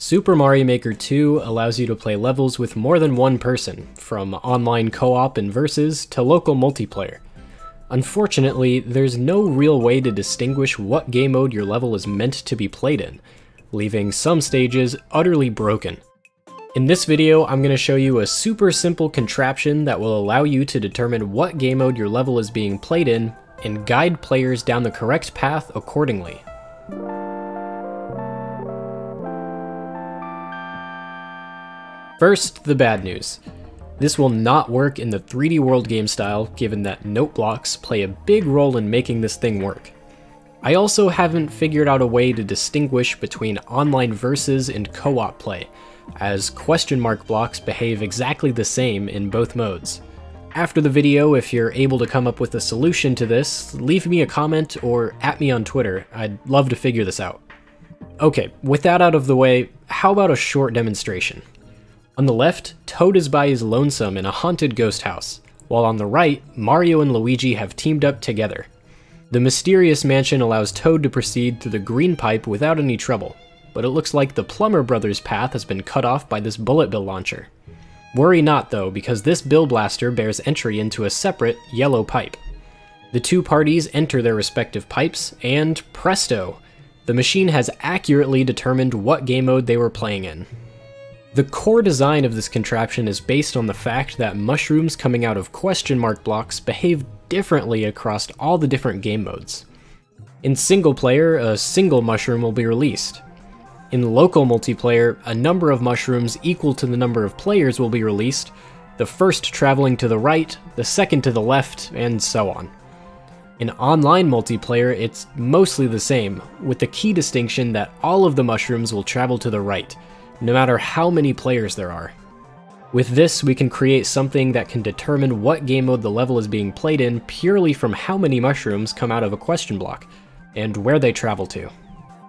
Super Mario Maker 2 allows you to play levels with more than one person, from online co-op and versus to local multiplayer. Unfortunately, there's no real way to distinguish what game mode your level is meant to be played in, leaving some stages utterly broken. In this video, I'm going to show you a super simple contraption that will allow you to determine what game mode your level is being played in and guide players down the correct path accordingly. First, the bad news. This will not work in the 3D World game style, given that note blocks play a big role in making this thing work. I also haven't figured out a way to distinguish between online versus and co-op play, as question mark blocks behave exactly the same in both modes. After the video, if you're able to come up with a solution to this, leave me a comment or at me on Twitter. I'd love to figure this out. Okay, with that out of the way, how about a short demonstration? On the left, Toad is by his lonesome in a haunted ghost house, while on the right, Mario and Luigi have teamed up together. The mysterious mansion allows Toad to proceed through the green pipe without any trouble, but it looks like the Plumber Brothers' path has been cut off by this bullet bill launcher. Worry not though, because this bill blaster bears entry into a separate, yellow pipe. The two parties enter their respective pipes, and presto! The machine has accurately determined what game mode they were playing in. The core design of this contraption is based on the fact that mushrooms coming out of question mark blocks behave differently across all the different game modes. In single player, a single mushroom will be released. In local multiplayer, a number of mushrooms equal to the number of players will be released, the first traveling to the right, the second to the left, and so on. In online multiplayer, it's mostly the same, with the key distinction that all of the mushrooms will travel to the right, no matter how many players there are. With this, we can create something that can determine what game mode the level is being played in purely from how many mushrooms come out of a question block, and where they travel to.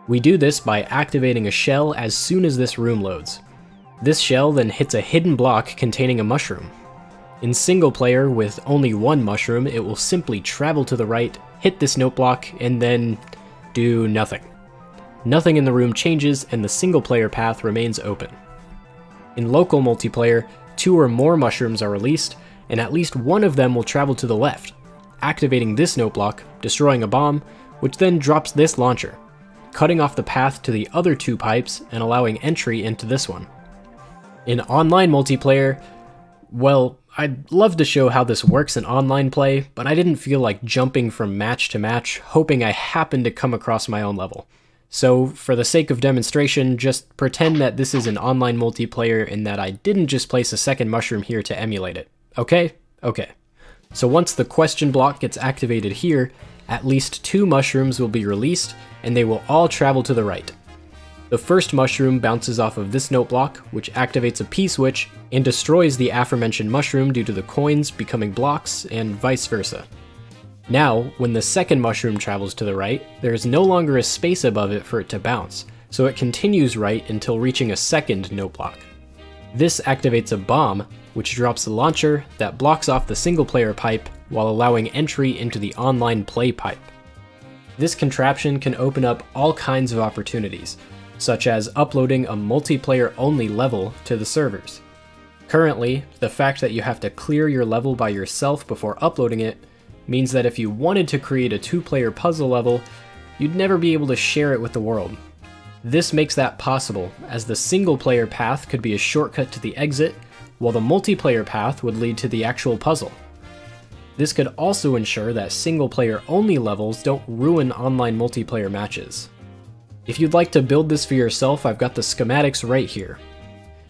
We do this by activating a shell as soon as this room loads. This shell then hits a hidden block containing a mushroom. In single player, with only one mushroom, it will simply travel to the right, hit this note block, and then do nothing. Nothing in the room changes, and the single-player path remains open. In local multiplayer, 2 or more mushrooms are released, and at least one of them will travel to the left, activating this note block, destroying a bomb, which then drops this launcher, cutting off the path to the other 2 pipes and allowing entry into this one. In online multiplayer, well, I'd love to show how this works in online play, but I didn't feel like jumping from match to match, hoping I happened to come across my own level. So, for the sake of demonstration, just pretend that this is an online multiplayer and that I didn't just place a second mushroom here to emulate it. Okay? Okay. So once the question block gets activated here, at least 2 mushrooms will be released, and they will all travel to the right. The first mushroom bounces off of this note block, which activates a P-switch, and destroys the aforementioned mushroom due to the coins becoming blocks, and vice versa. Now, when the second mushroom travels to the right, there is no longer a space above it for it to bounce, so it continues right until reaching a second note block. This activates a bomb, which drops a launcher that blocks off the single-player pipe while allowing entry into the online play pipe. This contraption can open up all kinds of opportunities, such as uploading a multiplayer-only level to the servers. Currently, the fact that you have to clear your level by yourself before uploading it means that if you wanted to create a 2-player puzzle level, you'd never be able to share it with the world. This makes that possible, as the single-player path could be a shortcut to the exit, while the multiplayer path would lead to the actual puzzle. This could also ensure that single-player only levels don't ruin online multiplayer matches. If you'd like to build this for yourself, I've got the schematics right here.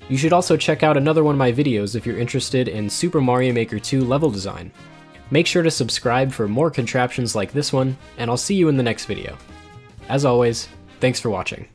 You should also check out another one of my videos if you're interested in Super Mario Maker 2 level design. Make sure to subscribe for more contraptions like this one, and I'll see you in the next video. As always, thanks for watching.